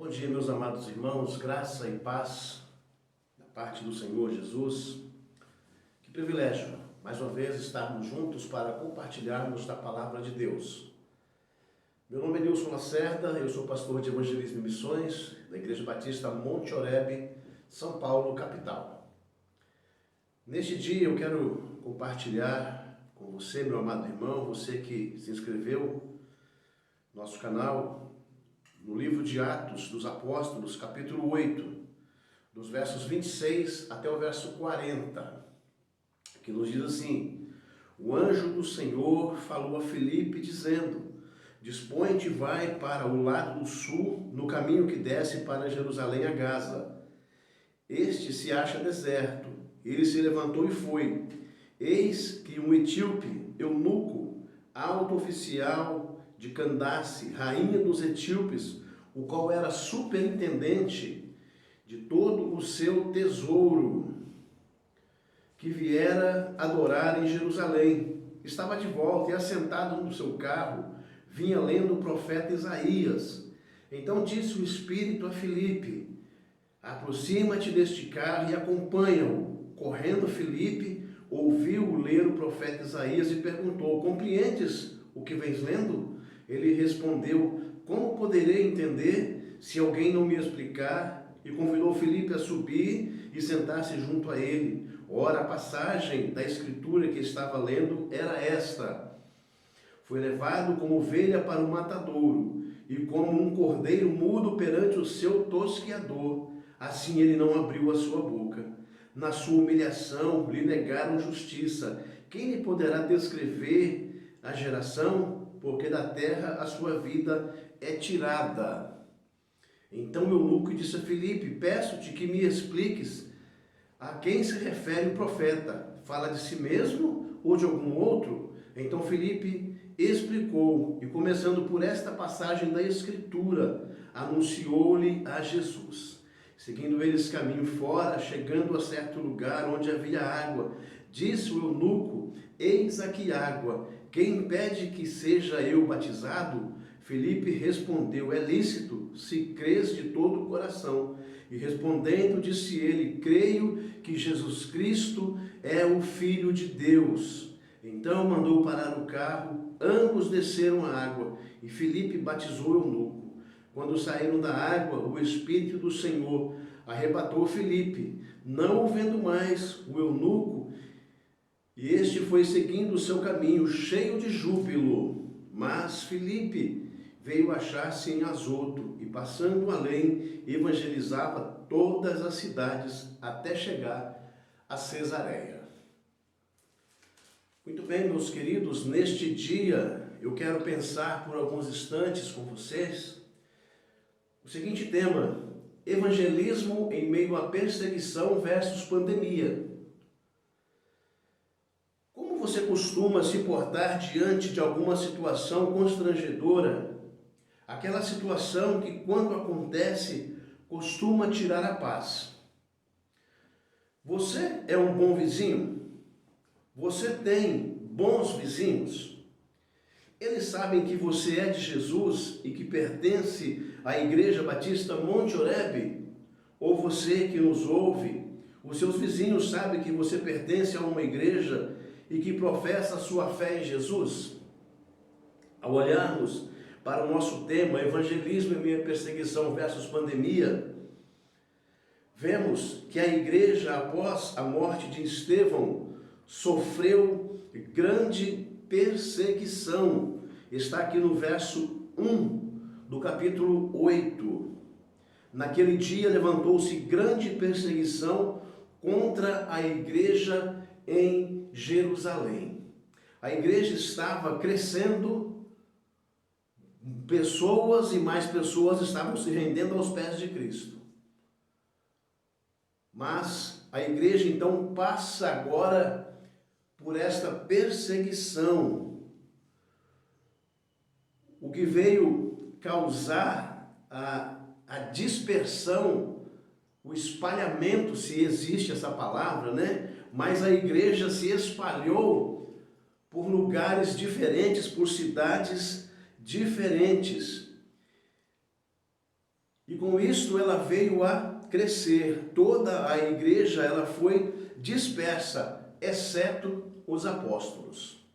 Bom dia, meus amados irmãos, graça e paz da parte do Senhor Jesus. Que privilégio, mais uma vez, estarmos juntos para compartilharmos da palavra de Deus. Meu nome é Nilson Lacerda, eu sou pastor de Evangelismo e Missões da Igreja Batista Monte Oreb, São Paulo, capital. Neste dia eu quero compartilhar com você, meu amado irmão, você que se inscreveu no nosso canal, no livro de Atos dos Apóstolos, capítulo 8, dos versos 26 até o verso 40, que nos diz assim: o anjo do Senhor falou a Filipe, dizendo: dispõe-te e vai para o lado do sul, no caminho que desce para Jerusalém a Gaza. Este se acha deserto. Ele se levantou e foi. Eis que um etíope, eunuco, alto oficial de Candace, rainha dos etíopes, o qual era superintendente de todo o seu tesouro, que viera adorar em Jerusalém, estava de volta e assentado no seu carro, vinha lendo o profeta Isaías. Então disse o Espírito a Filipe: aproxima-te deste carro e acompanha-o. Correndo Filipe, ouviu ler o profeta Isaías e perguntou: compreendes o que vens lendo? Ele respondeu: como poderei entender se alguém não me explicar? E convidou Filipe a subir e sentar-se junto a ele. Ora, a passagem da escritura que estava lendo era esta: foi levado como ovelha para o matadouro, e como um cordeiro mudo perante o seu tosqueador, assim ele não abriu a sua boca. Na sua humilhação lhe negaram justiça. Quem lhe poderá descrever a geração? Porque da terra a sua vida é tirada. Então o eunuco disse a Filipe: peço-te que me expliques a quem se refere o profeta. Fala de si mesmo ou de algum outro? Então Filipe explicou, e começando por esta passagem da Escritura, anunciou-lhe a Jesus. Seguindo eles caminho fora, chegando a certo lugar onde havia água, disse o eunuco: eis aqui água, quem impede que seja eu batizado? Filipe respondeu: é lícito, se crês de todo o coração. E respondendo, disse ele: creio que Jesus Cristo é o Filho de Deus. Então mandou parar o carro, ambos desceram a água, e Filipe batizou o eunuco. Quando saíram da água, o Espírito do Senhor arrebatou Filipe, não o vendo mais o eunuco, e este foi seguindo o seu caminho, cheio de júbilo. Mas Filipe veio achar-se em Azoto, e passando além, evangelizava todas as cidades, até chegar a Cesareia. Muito bem, meus queridos, neste dia eu quero pensar por alguns instantes com vocês o seguinte tema: evangelismo em meio à perseguição versus pandemia. Como você costuma se portar diante de alguma situação constrangedora? Aquela situação que, quando acontece, costuma tirar a paz. Você é um bom vizinho? Você tem bons vizinhos? Eles sabem que você é de Jesus e que pertence à Igreja Batista Monte Oreb? Ou você que nos ouve, os seus vizinhos sabem que você pertence a uma igreja e que professa a sua fé em Jesus? Ao olharmos para o nosso tema, evangelismo em meio à perseguição versus pandemia, vemos que a igreja, após a morte de Estevão, sofreu grande perseguição. Está aqui no verso 1 do capítulo 8. Naquele dia levantou-se grande perseguição contra a igreja em Jerusalém. A igreja estava crescendo, pessoas e mais pessoas estavam se rendendo aos pés de Cristo. Mas a igreja então passa agora por esta perseguição, o que veio causar a dispersão, o espalhamento, se existe essa palavra, né? Mas a igreja se espalhou por lugares diferentes, por cidades diferentes. E com isso ela veio a crescer. Toda a igreja ela foi dispersa, exceto os apóstolos.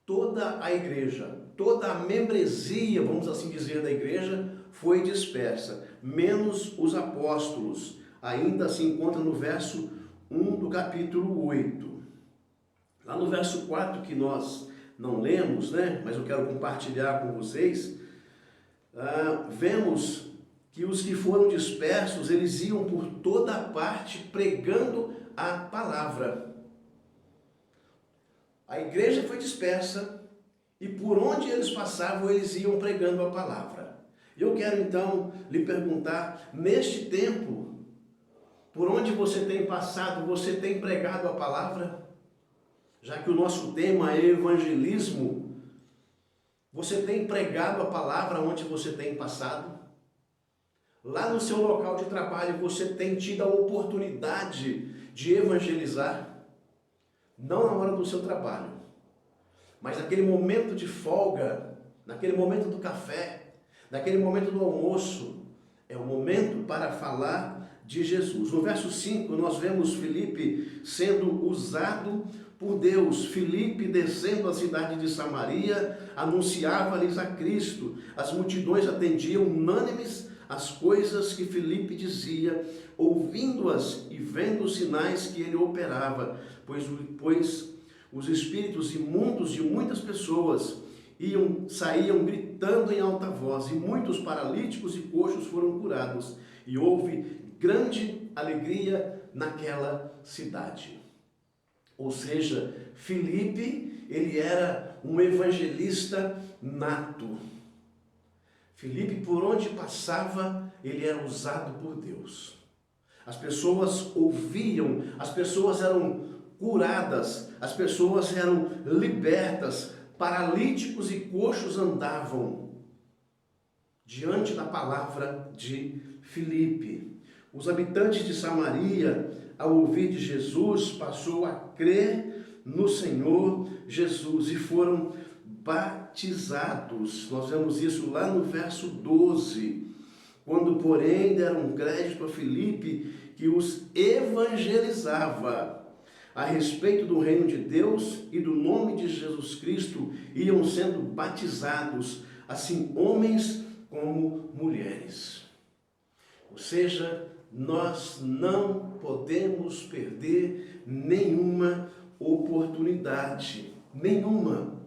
Toda a igreja, toda a membresia, vamos assim dizer, da igreja foi dispersa, menos os apóstolos. Ainda se encontra no verso 1 do capítulo 8. Lá no verso 4, que nós não lemos, né? Mas eu quero compartilhar com vocês, vemos que os que foram dispersos, eles iam por toda parte pregando a palavra. A igreja foi dispersa e por onde eles passavam, eles iam pregando a palavra. Eu quero então lhe perguntar, neste tempo, por onde você tem passado, você tem pregado a palavra? Já que o nosso tema é evangelismo, você tem pregado a palavra onde você tem passado? Lá no seu local de trabalho, você tem tido a oportunidade de evangelizar? Não na hora do seu trabalho, mas naquele momento de folga, naquele momento do café, naquele momento do almoço, é o momento para falar de Jesus. No verso 5, nós vemos Filipe sendo usado por Deus. Filipe, descendo a cidade de Samaria, anunciava-lhes a Cristo. As multidões atendiam unânimes as coisas que Filipe dizia, ouvindo-as e vendo os sinais que ele operava, pois os espíritos imundos de muitas pessoas saíam gritando em alta voz, e muitos paralíticos e coxos foram curados, e houve grande alegria naquela cidade. Ou seja, Filipe, ele era um evangelista nato. Filipe, por onde passava, ele era usado por Deus. As pessoas ouviam, as pessoas eram curadas, as pessoas eram libertas, paralíticos e coxos andavam diante da palavra de Filipe. Os habitantes de Samaria, ao ouvir de Jesus, passou a crer no Senhor Jesus e foram batizados. Nós vemos isso lá no verso 12. Quando, porém, deram crédito a Filipe, que os evangelizava a respeito do reino de Deus e do nome de Jesus Cristo, iam sendo batizados, assim homens como mulheres. Ou seja, nós não podemos perder nenhuma oportunidade, nenhuma.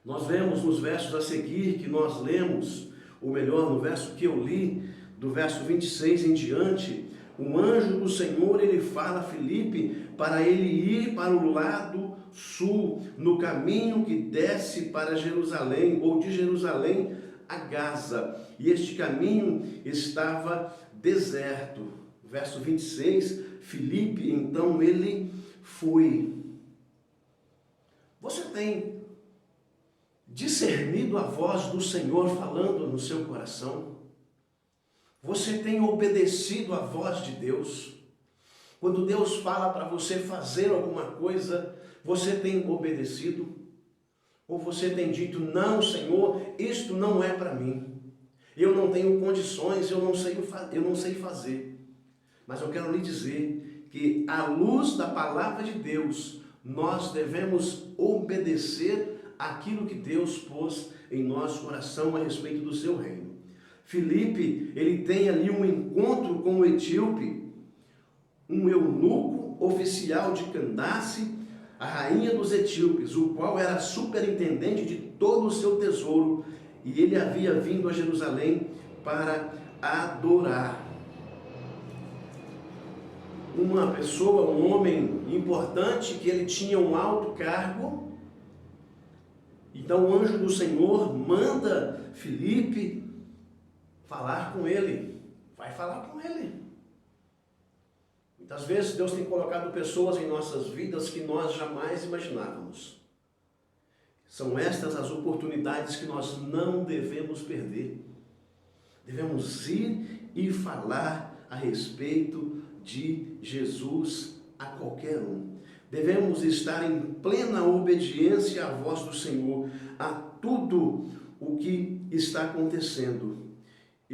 Nós vemos nos versos a seguir que nós lemos, ou melhor, no verso que eu li, do verso 26 em diante, um anjo do Senhor, ele fala a Filipe para ele ir para o lado sul, no caminho que desce para Jerusalém, ou de Jerusalém a Gaza. E este caminho estava deserto. Verso 26, Filipe, então ele foi. Você tem discernido a voz do Senhor falando no seu coração? Você tem obedecido à voz de Deus? Quando Deus fala para você fazer alguma coisa, você tem obedecido? Ou você tem dito, não, Senhor, isto não é para mim. Eu não tenho condições, eu não sei fazer. Mas eu quero lhe dizer que, à luz da palavra de Deus, nós devemos obedecer aquilo que Deus pôs em nosso coração a respeito do seu reino. Filipe, ele tem ali um encontro com o etíope, um eunuco oficial de Candace, a rainha dos etíopes, o qual era superintendente de todo o seu tesouro, e ele havia vindo a Jerusalém para adorar. Uma pessoa, um homem importante, que ele tinha um alto cargo. Então o anjo do Senhor manda Filipe falar com ele. Vai falar com ele. Muitas vezes Deus tem colocado pessoas em nossas vidas que nós jamais imaginávamos. São estas as oportunidades que nós não devemos perder. Devemos ir e falar a respeito de Jesus a qualquer um. Devemos estar em plena obediência à voz do Senhor, a tudo o que está acontecendo.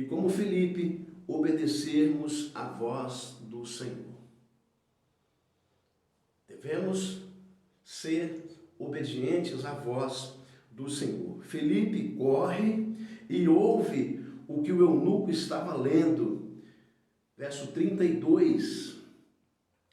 e como Filipe, obedecermos à voz do Senhor. Devemos ser obedientes à voz do Senhor. Filipe corre e ouve o que o eunuco estava lendo. Verso 32.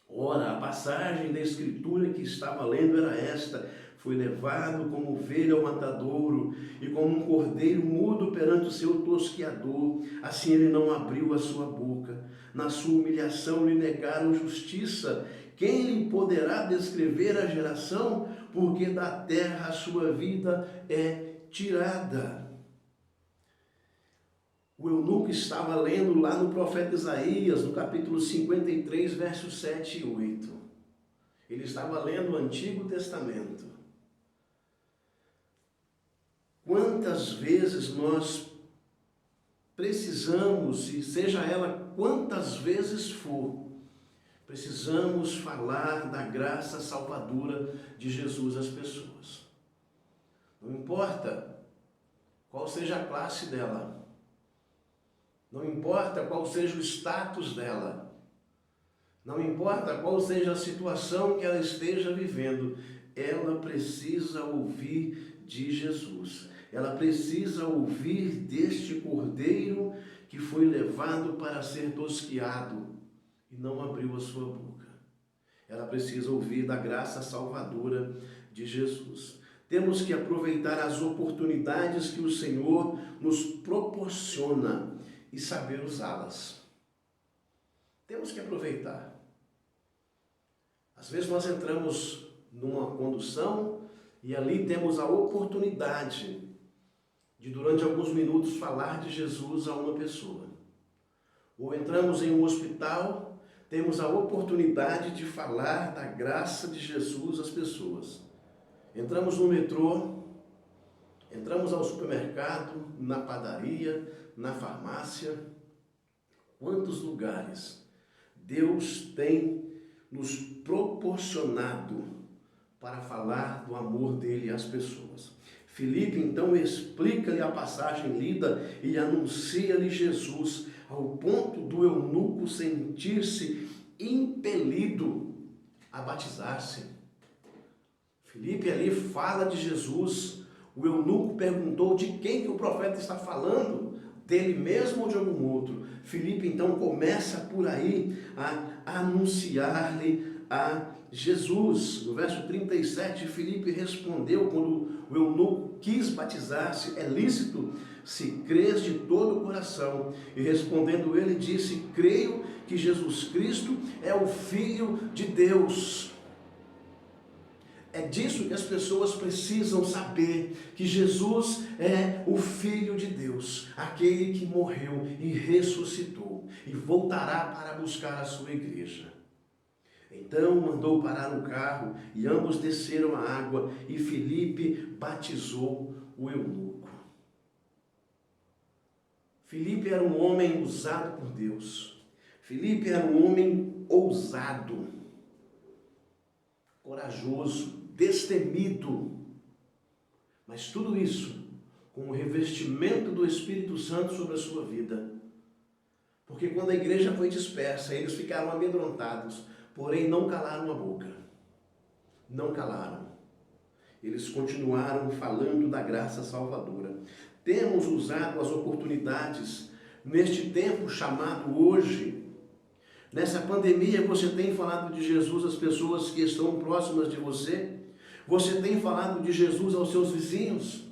Ora, a passagem da escritura que estava lendo era esta: foi levado como ovelha ao matadouro, e como um cordeiro mudo perante o seu tosqueador, assim ele não abriu a sua boca. Na sua humilhação lhe negaram justiça. Quem lhe poderá descrever a geração? Porque da terra a sua vida é tirada. O eunuco estava lendo lá no profeta Isaías, no capítulo 53, versos 7 e 8. Ele estava lendo o Antigo Testamento. Quantas vezes nós precisamos, e seja ela quantas vezes for, precisamos falar da graça salvadora de Jesus às pessoas. Não importa qual seja a classe dela, não importa qual seja o status dela, não importa qual seja a situação que ela esteja vivendo, ela precisa ouvir de Jesus. Ela precisa ouvir deste cordeiro que foi levado para ser tosqueado e não abriu a sua boca. Ela precisa ouvir da graça salvadora de Jesus. Temos que aproveitar as oportunidades que o Senhor nos proporciona e saber usá-las. Temos que aproveitar. Às vezes nós entramos numa condução e ali temos a oportunidade de durante alguns minutos falar de Jesus a uma pessoa. Ou entramos em um hospital, temos a oportunidade de falar da graça de Jesus às pessoas. Entramos no metrô, entramos ao supermercado, na padaria, na farmácia. Quantos lugares Deus tem nos proporcionado para falar do amor dele às pessoas. Filipe então explica-lhe a passagem lida e anuncia-lhe Jesus, ao ponto do eunuco sentir-se impelido a batizar-se. Filipe ali fala de Jesus. O eunuco perguntou de quem que o profeta está falando, dele mesmo ou de algum outro. Filipe então começa por aí a anunciar-lhe a Jesus. No verso 37, Filipe respondeu, quando o eunuco quis batizar-se: é lícito se crês de todo o coração. E respondendo ele, disse: creio que Jesus Cristo é o Filho de Deus. É disso que as pessoas precisam saber, que Jesus é o Filho de Deus, aquele que morreu e ressuscitou e voltará para buscar a sua igreja. Então mandou parar o carro e ambos desceram a água e Filipe batizou o eunuco. Filipe era um homem usado por Deus. Filipe era um homem ousado, corajoso, destemido, mas tudo isso com o revestimento do Espírito Santo sobre a sua vida. Porque quando a igreja foi dispersa, eles ficaram amedrontados, porém não calaram a boca. Não calaram. Eles continuaram falando da graça salvadora. Temos usado as oportunidades neste tempo chamado hoje. Nessa pandemia, você tem falado de Jesus às pessoas que estão próximas de você? Você tem falado de Jesus aos seus vizinhos?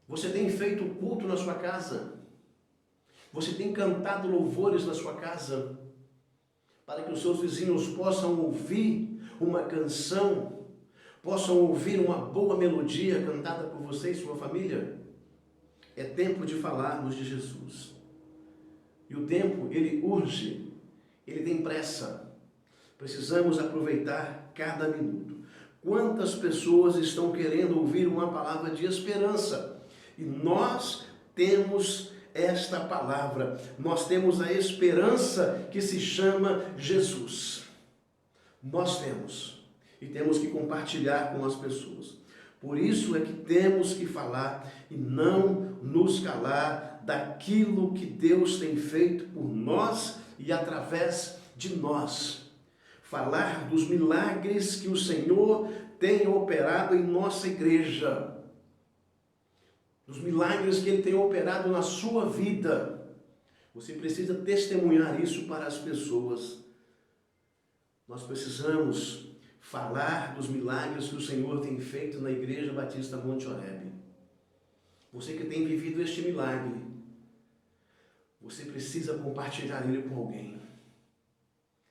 Você tem feito culto na sua casa? Você tem cantado louvores na sua casa? Para que os seus vizinhos possam ouvir uma canção, possam ouvir uma boa melodia cantada por você e sua família? É tempo de falarmos de Jesus. E o tempo, ele urge, ele tem pressa. Precisamos aproveitar cada minuto. Quantas pessoas estão querendo ouvir uma palavra de esperança? E nós temos esta palavra. Nós temos a esperança que se chama Jesus. Nós temos. E temos que compartilhar com as pessoas. Por isso é que temos que falar e não nos calar daquilo que Deus tem feito por nós e através de nós. Falar dos milagres que o Senhor tem operado em nossa igreja. Dos milagres que Ele tem operado na sua vida. Você precisa testemunhar isso para as pessoas. Nós precisamos falar dos milagres que o Senhor tem feito na Igreja Batista Monte Oreb. Você que tem vivido este milagre, você precisa compartilhar ele com alguém.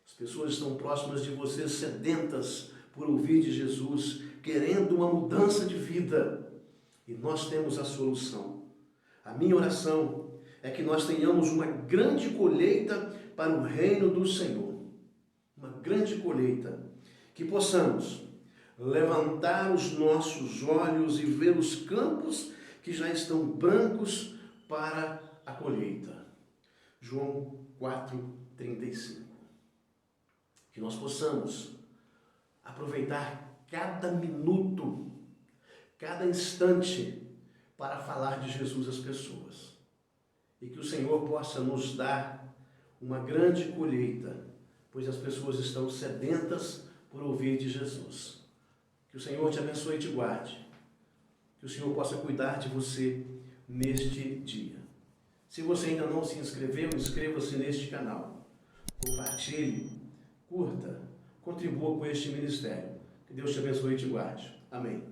As pessoas estão próximas de você, sedentas por ouvir de Jesus, querendo uma mudança de vida. E nós temos a solução. A minha oração é que nós tenhamos uma grande colheita para o reino do Senhor. Uma grande colheita. Que possamos levantar os nossos olhos e ver os campos que já estão brancos para a colheita. João 4:35. Que nós possamos aproveitar cada minuto, cada instante para falar de Jesus às pessoas. E que o Senhor possa nos dar uma grande colheita, pois as pessoas estão sedentas por ouvir de Jesus. Que o Senhor te abençoe e te guarde. Que o Senhor possa cuidar de você neste dia. Se você ainda não se inscreveu, inscreva-se neste canal. Compartilhe, curta, contribua com este ministério. Que Deus te abençoe e te guarde. Amém.